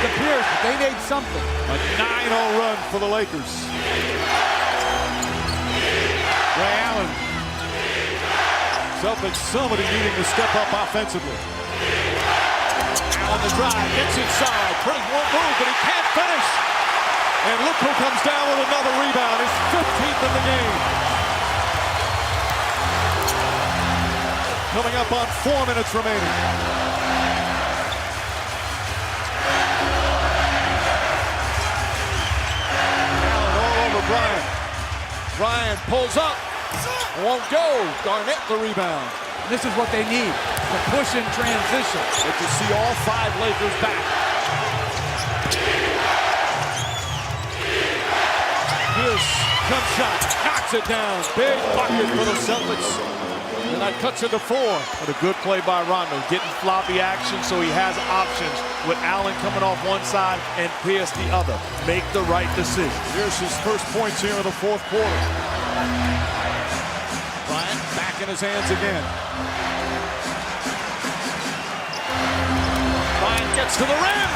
to Pierce, but they need something. A 9-0 run for the Lakers. Ray Allen. Celtics, somebody needing to step up offensively. Allen the drive, gets inside, pretty one move, but he can't finish. And look who comes down with another rebound, his 15th in the game. Coming up on 4 minutes remaining. Allen all over Bryant. Bryant pulls up, won't go. Garnett the rebound. This is what they need, to push in transition. But you see all 5 Lakers back. Pierce, jump shot, knocks it down. Big bucket for the Celtics. And that cuts it to 4. But a good play by Rondo, getting floppy action so he has options with Allen coming off one side and Pierce the other. Make the right decision. Here's his first points here in the 4th quarter. Bryant back in his hands again. Bryant gets to the rim.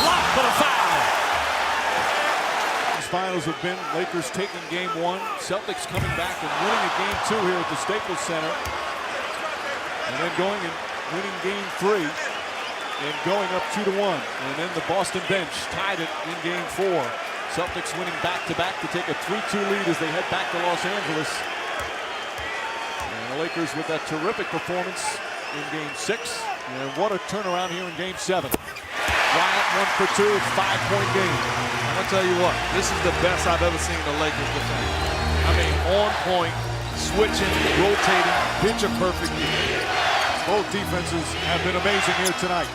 Blocked for the foul. These finals have been Lakers taking game 1. Celtics coming back and winning a game 2 here at the Staples Center. And then going and winning game 3. And going up 2-1. And then the Boston bench tied it in game 4. Celtics winning back-to-back to take a 3-2 lead as they head back to Los Angeles. The Lakers with that terrific performance in game 6. And what a turnaround here in game 7. Bryant 1 for 2, it's 5-point game. I'm gonna tell you what, this is the best I've ever seen the Lakers defend. I mean, on point, switching, rotating, picture perfectly. Both defenses have been amazing here tonight.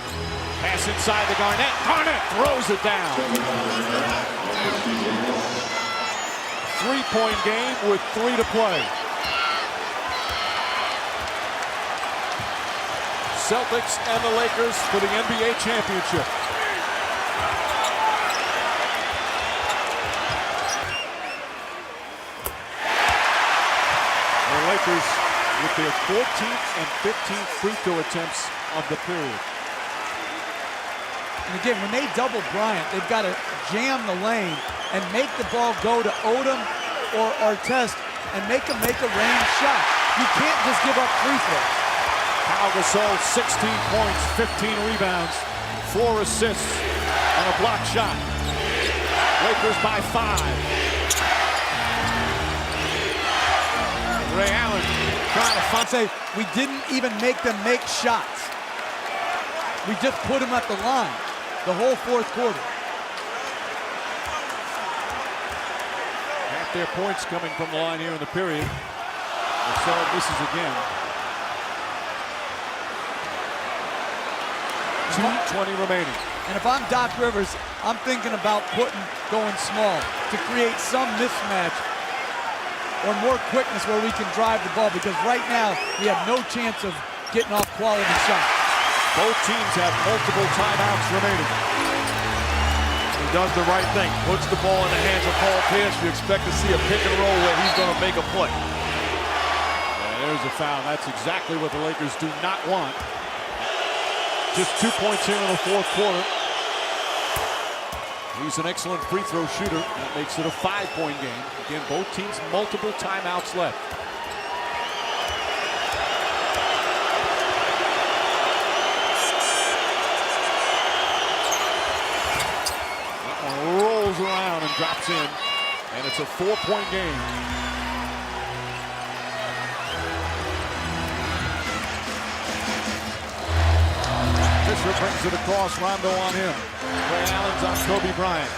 Pass inside the Garnett. Garnett throws it down. 3-point game with 3 to play. Celtics and the Lakers for the NBA championship. The Lakers with their 14th and 15th free throw attempts of the period. And again, when they double Bryant, they've got to jam the lane and make the ball go to Odom or Artest and make them make a range shot. You can't just give up free throws. Pau Gasol, 16 points, 15 rebounds, 4 assists on a block shot. Lakers by 5. Ray Allen trying to find. Say, we didn't even make them make shots. We just put them at the line the whole 4th quarter. Half their points coming from the line here in the period. Gasol misses again. 2:20 remaining. And if I'm Doc Rivers, I'm thinking about going small to create some mismatch or more quickness where we can drive the ball, because right now we have no chance of getting off quality shots. Both teams have multiple timeouts remaining. He does the right thing, puts the ball in the hands of Paul Pierce. You expect to see a pick and roll where he's going to make a play. Yeah, there's a foul. That's exactly what the Lakers do not want. Just 2 points here in the 4th quarter. He's an excellent free throw shooter. That makes it a 5-point game. Again, both teams multiple timeouts left. That one rolls around and drops in. And it's a 4-point game. Fisher brings it across, Rondo on him. Ray Allen's on Kobe Bryant.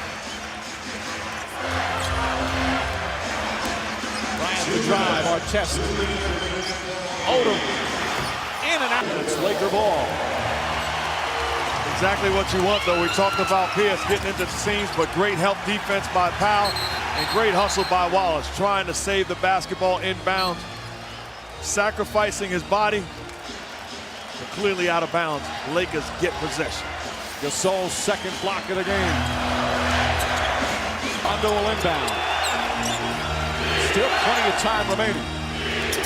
Bryant the drive, Artest. Odom, in and out. It's Laker ball. Exactly what you want, though. We talked about Pierce getting into the seams, but great help defense by Powell and great hustle by Wallace, trying to save the basketball inbounds, sacrificing his body. Clearly out of bounds. Lakers get possession. Gasol's second block of the game. Rondo will inbound. Still plenty of time remaining.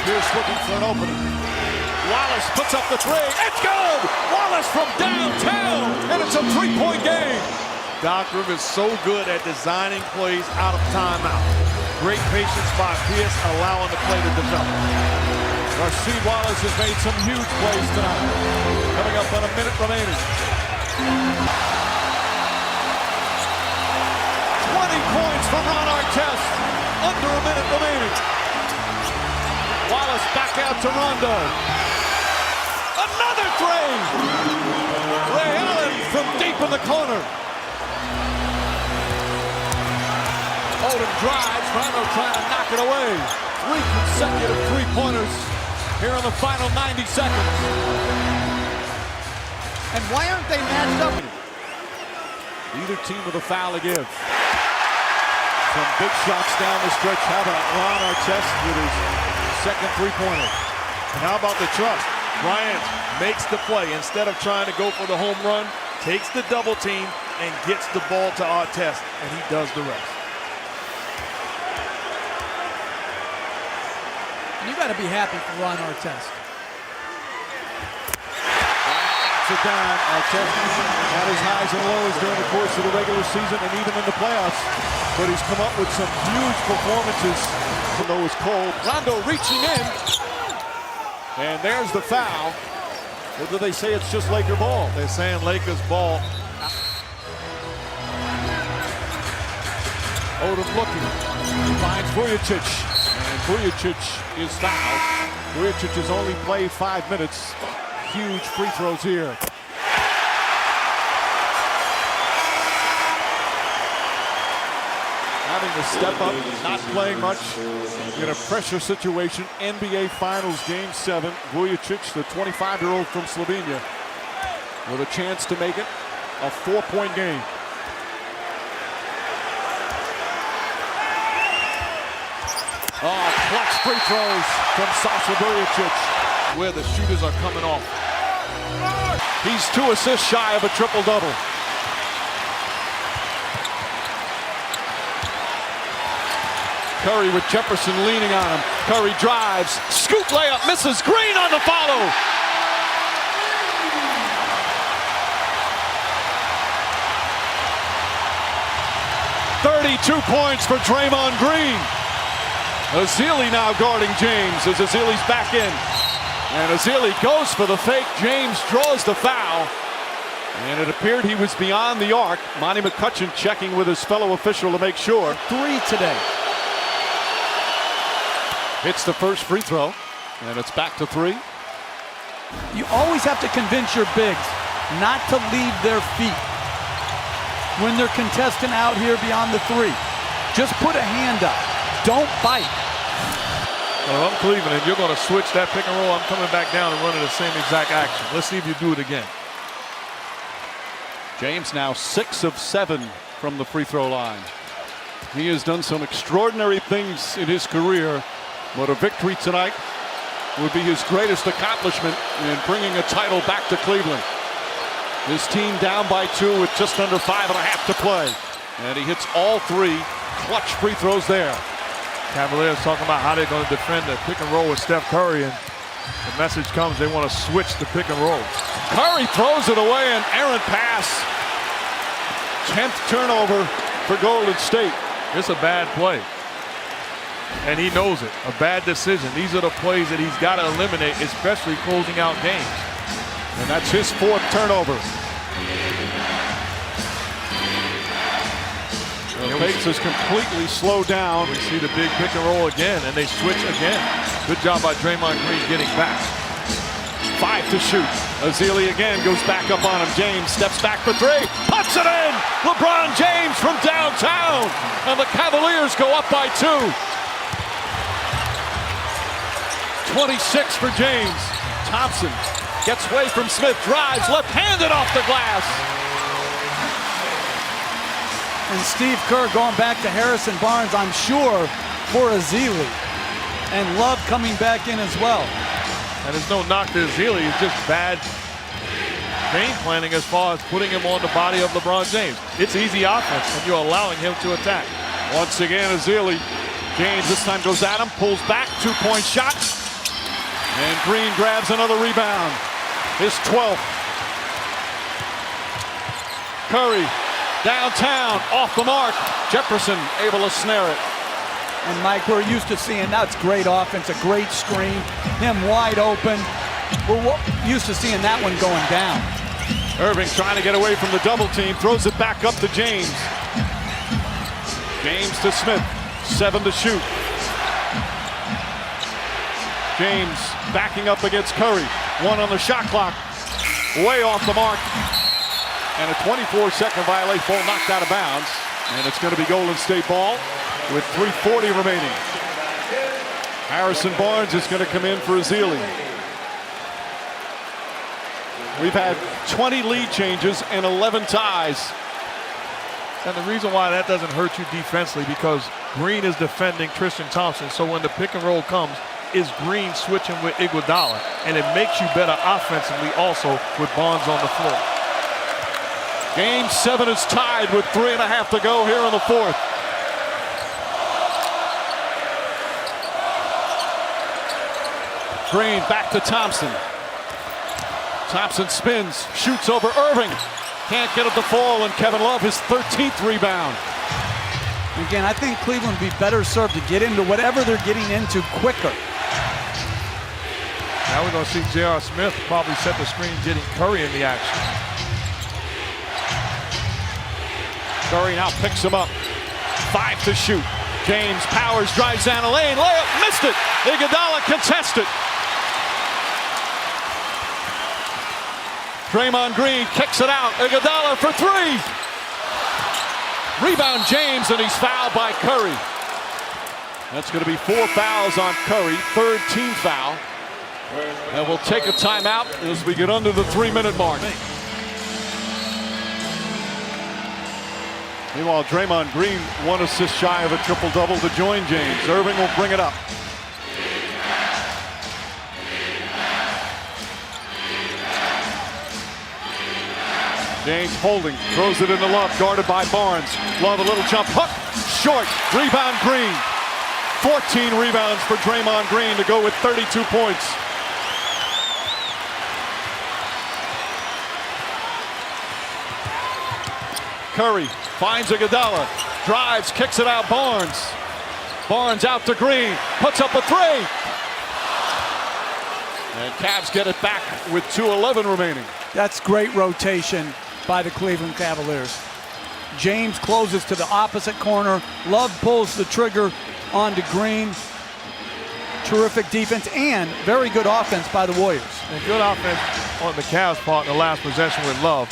Pierce looking for an opening. Wallace puts up the 3. It's good! Wallace from downtown! And it's a 3-point game. Doc Rivers so good at designing plays out of timeout. Great patience by Pierce, allowing the play to develop. Rasheed Wallace has made some huge plays tonight. Coming up on a minute remaining. 20 points from Ron Artest. Under a minute remaining. Wallace back out to Rondo. Another three! Ray Allen from deep in the corner. Odom drives. Rondo trying to knock it away. 3 consecutive three-pointers here in the final 90 seconds. And why aren't they matched up? Either team with a foul to give. Some big shots down the stretch. How about Ron Artest with his second three-pointer? And how about the trust? Bryant makes the play. Instead of trying to go for the home run, takes the double team and gets the ball to Artest, and he does the rest. You got to be happy for Ron Artest. It down. Artest had his highs and lows during the course of the regular season and even in the playoffs. But he's come up with some huge performances. Even though it's cold. Rondo reaching in. And there's the foul. Or do they say it's just Laker ball? They're saying Lakers ball. Odom looking. Finds Vujacic. And Vujacic is fouled. Vujacic has only played 5 minutes. Huge free throws here. Having to step up, not playing much in a pressure situation. NBA Finals Game 7. Vujacic, the 25-year-old from Slovenia, with a chance to make it a 4-point game. Oh, clutch free throws from Sasha Vujacic. Where the shooters are coming off. He's 2 assists shy of a triple-double. Curry with Jefferson leaning on him. Curry drives, scoop layup, misses. Green on the follow. "32 points for Draymond Green. Ezeli now guarding James as Ezeli's back in. And Ezeli goes for the fake. James draws the foul. And it appeared he was beyond the arc. Monty McCutcheon checking with his fellow official to make sure. 3 today. Hits the first free throw. And it's back to 3. You always have to convince your bigs not to leave their feet when they're contesting out here beyond the 3. Just put a hand up. Don't bite. Well, I'm Cleveland, and you're going to switch that pick and roll. I'm coming back down and running the same exact action. Let's see if you do it again. James now 6 of 7 from the free throw line. He has done some extraordinary things in his career, but a victory tonight would be his greatest accomplishment in bringing a title back to Cleveland. His team down by 2 with just under 5.5 to play. And he hits all 3 clutch free throws there. Cavaliers talking about how they're going to defend the pick and roll with Steph Curry, and the message comes they want to switch the pick and roll. Curry throws it away, and errant pass. 10th turnover for Golden State. It's a bad play, and he knows it. A bad decision. These are the plays that he's got to eliminate, especially closing out games. And that's his 4th turnover. The pace is completely slowed down. We see the big pick and roll again, and they switch again. Good job by Draymond Green getting back. 5 to shoot. Ezeli again goes back up on him. James steps back for 3. Puts it in! LeBron James from downtown. And the Cavaliers go up by 2. 26 for James. Thompson gets away from Smith. Drives left-handed off the glass. And Steve Kerr going back to Harrison Barnes, I'm sure, for Ezeli. And Love coming back in as well. And there's no knock to Ezeli. It's just bad game planning as far as putting him on the body of LeBron James. It's easy offense, and you're allowing him to attack. Once again, Ezeli. James this time goes at him, pulls back, 2-point shot. And Green grabs another rebound. His 12th. Curry Downtown, off the mark. Jefferson able to snare it. And Mike, we're used to seeing that's great offense, a great screen, him wide open. We're used to seeing that one going down. Irving trying to get away from the double team, throws it back up to James. James to Smith, 7 to shoot. James backing up against Curry. 1 on the shot clock. Way off the mark. And a 24-second violation, ball knocked out of bounds. And it's going to be Golden State ball with 3:40 remaining. Harrison Barnes is going to come in for Ezeli. We've had 20 lead changes and 11 ties. And the reason why that doesn't hurt you defensively, because Green is defending Tristan Thompson. So when the pick and roll comes, is Green switching with Iguodala, and it makes you better offensively also with Barnes on the floor. Game 7 is tied with 3.5 to go here in the fourth. Green back to Thompson. Thompson spins, shoots over Irving. Can't get it to fall, and Kevin Love his 13th rebound. Again, I think Cleveland would be better served to get into whatever they're getting into quicker. Now we're going to see J.R. Smith probably set the screen, getting Curry in the action. Curry now picks him up. 5 to shoot. James powers, drives down the lane, layup, missed it. Iguodala contested. Draymond Green kicks it out. Iguodala for 3. Rebound James, and he's fouled by Curry. That's going to be 4 fouls on Curry, 3rd team foul. And we'll take a timeout as we get under the 3-minute mark. Meanwhile, Draymond Green 1 assist shy of a triple-double to join James. Irving will bring it up. James holding, throws it into Love, guarded by Barnes. Love a little jump hook, short, rebound Green. 14 rebounds for Draymond Green to go with 32 points. Curry finds Iguodala, drives, kicks it out, Barnes. Barnes out to Green, puts up a 3. And Cavs get it back with 2:11 remaining. That's great rotation by the Cleveland Cavaliers. James closes to the opposite corner. Love pulls the trigger onto Green. Terrific defense and very good offense by the Warriors. And good offense on the Cavs' part in the last possession with Love,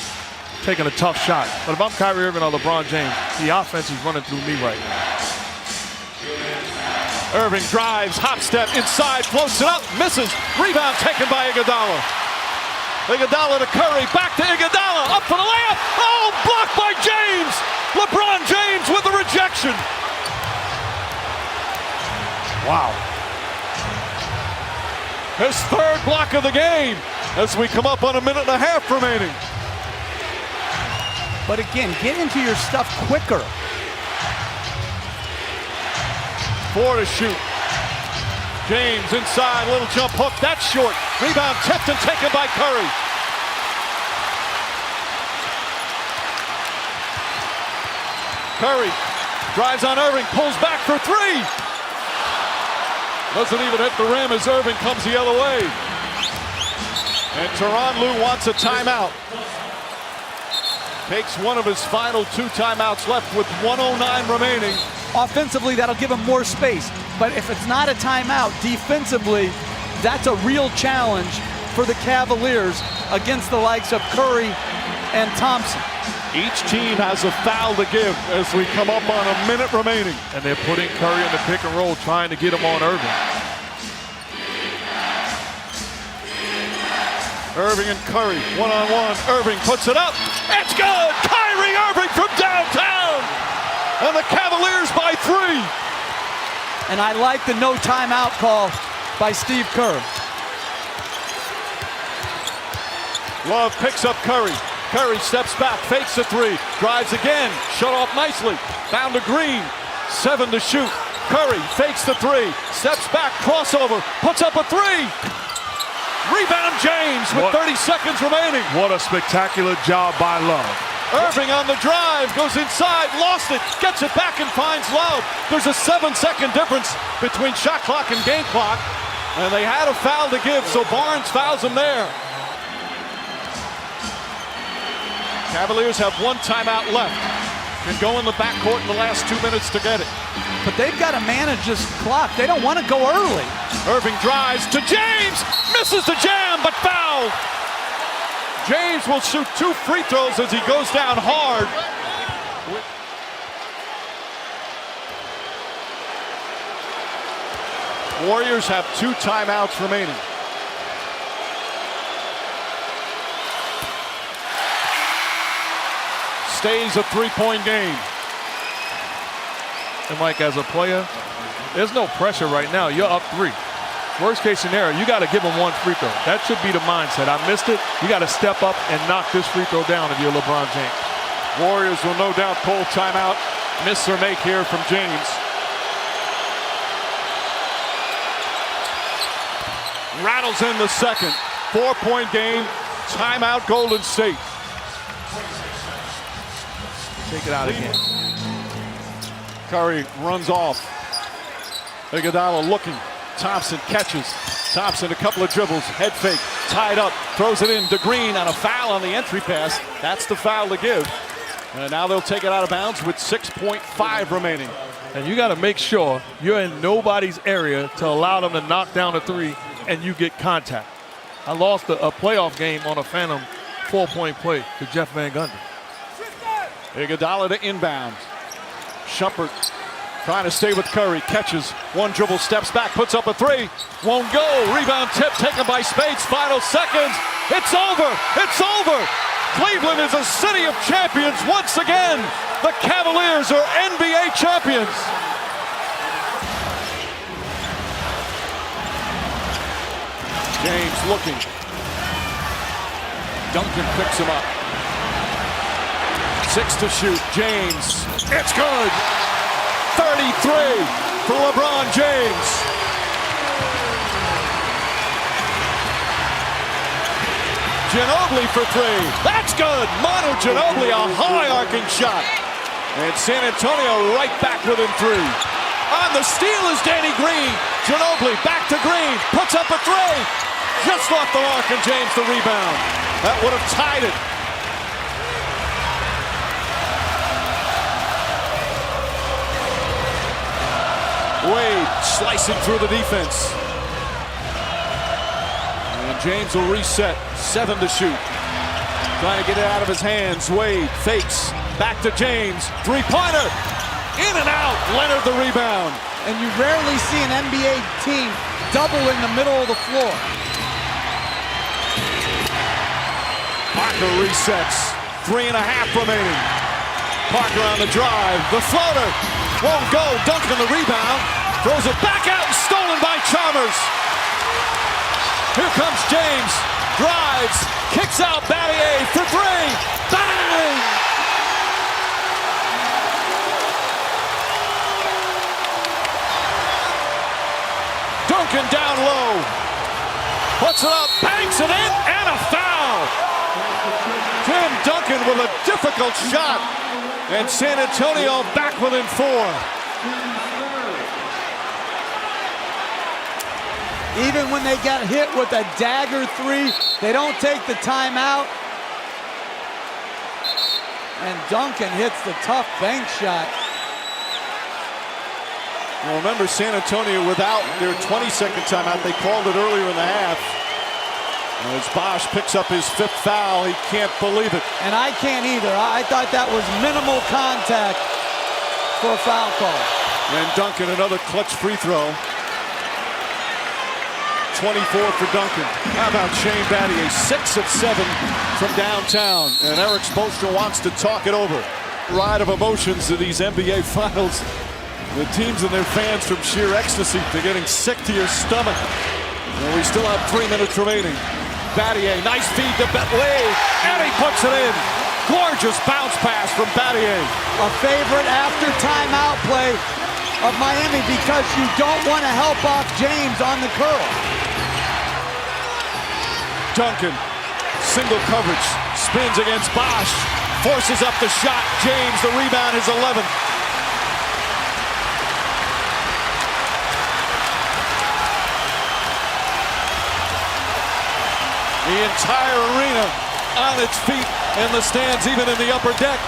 taking a tough shot. But if I'm Kyrie Irving or LeBron James, the offense is running through me right now. Irving drives, hop step inside, floats it up, misses. Rebound taken by Iguodala. Iguodala to Curry, back to Iguodala, up for the layup. Oh, blocked by James. LeBron James with the rejection. Wow. His 3rd block of the game as we come up on 1.5 minutes remaining. But again, get into your stuff quicker. 4 to shoot. James inside, little jump hook, that's short. Rebound tipped and taken by Curry. Curry drives on Irving, pulls back for 3. Doesn't even hit the rim as Irving comes the other way. And Tyronn Lue wants a timeout. Takes one of his final 2 timeouts left with 1:09 remaining. Offensively, that'll give him more space. But if it's not a timeout, defensively, that's a real challenge for the Cavaliers against the likes of Curry and Thompson. Each team has a foul to give as we come up on 1 minute remaining. And they're putting Curry in the pick and roll, trying to get him on Irving. Irving and Curry, one-on-one. Irving puts it up. It's good! Kyrie Irving from downtown! And the Cavaliers by 3. And I like the no timeout call by Steve Kerr. Love picks up Curry. Curry steps back, fakes a 3, drives again, shut off nicely. Down to Green, 7 to shoot. Curry fakes the 3, steps back, crossover, puts up a 3. Rebound James with 30 seconds remaining. What a spectacular job by Love. Irving on the drive, goes inside, lost it, gets it back and finds Love. There's a 7-second difference between shot clock and game clock. And they had a foul to give, so Barnes fouls him there. Cavaliers have one timeout left. Can go in the backcourt in the last 2 minutes to get it. But they've got to manage this clock. They don't want to go early. Irving drives to James, misses the jam, but fouled. James will shoot 2 free throws as he goes down hard. Warriors have 2 timeouts remaining. Stays a 3-point game. And Mike, as a player, there's no pressure right now. You're up 3. Worst case scenario, you got to give them 1 free throw. That should be the mindset. I missed it. You got to step up and knock this free throw down if you're LeBron James. Warriors will no doubt call timeout. Miss or make here from James. Rattles in the second. 4-point game. Timeout Golden State. Take it out again. Curry runs off. Iguodala looking. Thompson catches. Thompson a couple of dribbles. Head fake. Tied up. Throws it in to Green on a foul on the entry pass. That's the foul to give. And now they'll take it out of bounds with 6.5 remaining. And you got to make sure you're in nobody's area to allow them to knock down a 3 and you get contact. I lost a playoff game on a phantom 4-point play to Jeff Van Gundy. Iguodala to inbound. Shumpert trying to stay with Curry. Catches. 1 dribble, steps back, puts up a 3. Won't go. Rebound tip taken by Spades. Final seconds. It's over. It's over. Cleveland is a city of champions once again. The Cavaliers are NBA champions. James looking. Duncan picks him up. 6 to shoot. James. It's good. 33 for LeBron James. Ginobili for 3. That's good. Manu Ginobili, a high arcing shot. And San Antonio right back within 3. On the steal is Danny Green. Ginobili back to Green. Puts up a 3. Just off the mark, and James the rebound. That would have tied it. Wade slicing through the defense. And James will reset. 7 to shoot. Trying to get it out of his hands. Wade fakes. Back to James. 3-pointer. In and out. Leonard the rebound. And you rarely see an NBA team double in the middle of the floor. Parker resets. 3.5 remaining. Parker on the drive. The floater. Won't go. Duncan the rebound. Throws it back out and stolen by Chalmers. Here comes James. Drives. Kicks out Battier for 3. Bang! Duncan down low. Puts it up. Banks it in. And a foul. Tim Duncan with a difficult shot. And San Antonio back within 4. Even when they got hit with a dagger 3, they don't take the timeout. And Duncan hits the tough bank shot. Well, remember, San Antonio without their 22nd timeout, they called it earlier in the half. And as Bosh picks up his 5th foul, he can't believe it. And I can't either. I thought that was minimal contact for a foul call. And Duncan, another clutch free throw. 24 for Duncan. How about Shane Battier? 6 of 7 from downtown. And Eric Spoelstra wants to talk it over. Ride of emotions to these NBA Finals. The teams and their fans from sheer ecstasy to getting sick to your stomach. And we still have 3 minutes remaining. Battier, nice feed to Betley, and he puts it in. Gorgeous bounce pass from Battier. A favorite after timeout play of Miami because you don't want to help off James on the curl. Duncan, single coverage, spins against Bosh, forces up the shot. James, the rebound, his 11th. The entire arena on its feet in the stands, even in the upper deck.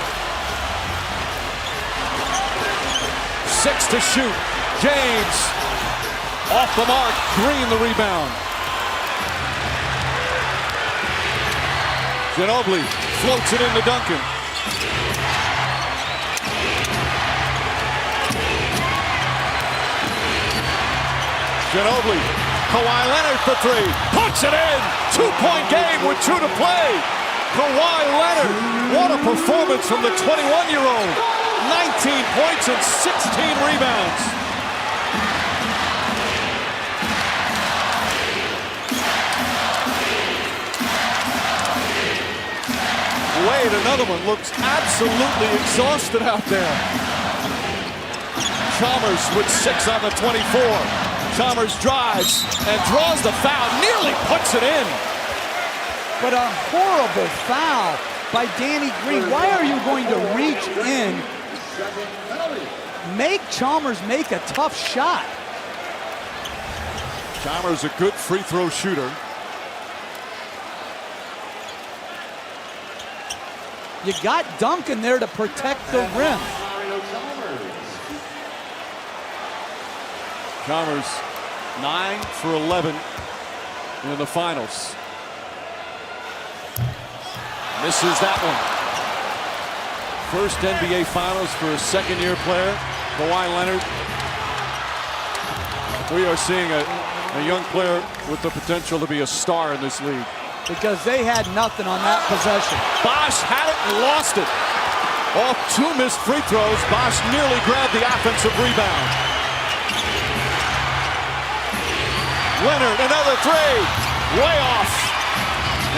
6 to shoot. James off the mark. Green the rebound. Ginobili floats it into Duncan. Ginobili, Kawhi Leonard for 3. Puts it in. 2-point game with 2 to play. Kawhi Leonard, what a performance from the 21-year-old. 19 points and 16 rebounds. Wade, another one, looks absolutely exhausted out there. Chalmers with 6 on the 24. Chalmers drives and draws the foul, nearly puts it in. But a horrible foul by Danny Green. Why are you going to reach in? Make Chalmers make a tough shot. Chalmers a good free throw shooter. You got Duncan there to protect the rim. Chalmers 9 for 11 in the finals. Misses that one. First NBA Finals for a second-year player, Kawhi Leonard. We are seeing a young player with the potential to be a star in this league. Because they had nothing on that possession. Bosh had it and lost it. Off 2 missed free throws, Bosh nearly grabbed the offensive rebound. Leonard, another 3. Way off.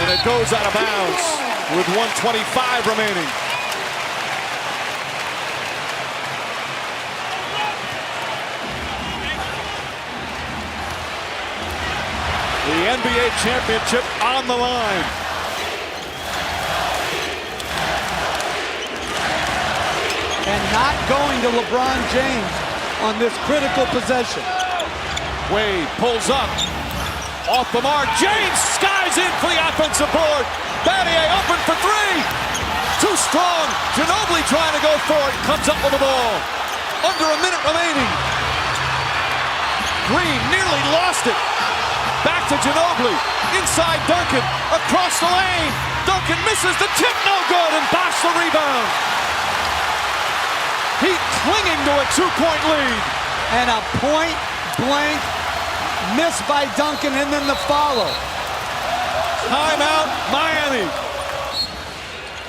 And it goes out of bounds with 1:25 remaining. The NBA championship on the line. And not going to LeBron James on this critical possession. Wade pulls up. Off the mark. James skies in for the offensive board. Battier open for 3. Too strong. Ginobili trying to go for it. Comes up with the ball. Under a minute remaining. Green nearly lost it. Back to Ginobili, inside Duncan, across the lane. Duncan misses the tip, no good, and Bosh the rebound. Heat clinging to a 2-point lead. And a point-blank miss by Duncan, and then the follow. Timeout, Miami.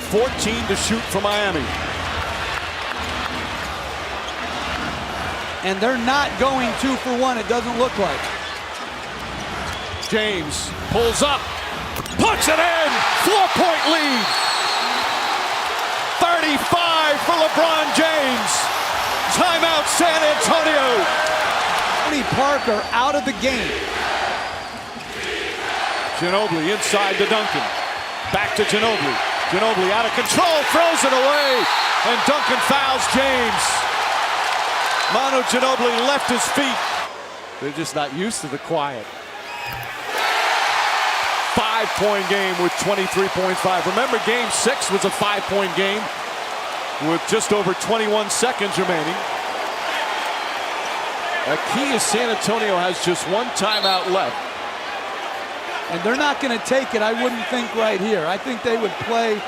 14 to shoot for Miami. And they're not going 2 for 1, it doesn't look like. James pulls up, puts it in, 4-point lead. 35 for LeBron James. Timeout, San Antonio. Tony Parker out of the game. Ginobili inside to Duncan. Back to Ginobili. Ginobili out of control, throws it away, and Duncan fouls James. Manu Ginobili left his feet. They're just not used to the quiet. 5-point game with 23.5. Remember, game 6 was a 5-point game with just over 21 seconds remaining. The key is San Antonio has just 1 timeout left. And they're not going to take it, I wouldn't think, right here. I think they would play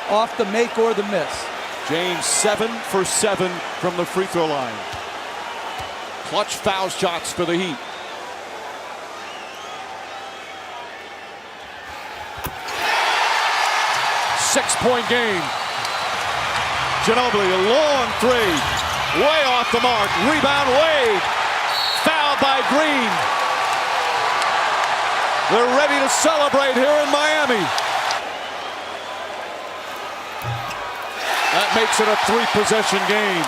off the make or the miss. James 7 for 7 from the free throw line. Clutch foul shots for the Heat. Six-point game. Ginobili, a long 3. Way off the mark. Rebound, Wade. Fouled by Green. They're ready to celebrate here in Miami. That makes it a 3-possession game.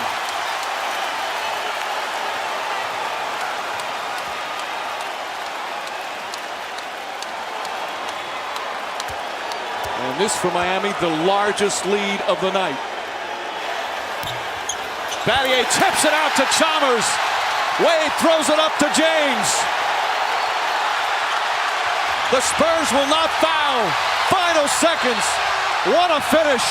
And this for Miami, the largest lead of the night. Battier tips it out to Chalmers. Wade throws it up to James. The Spurs will not foul. Final seconds. What a finish.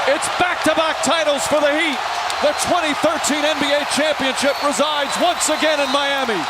It's back-to-back titles for the Heat. The 2013 NBA championship resides once again in Miami.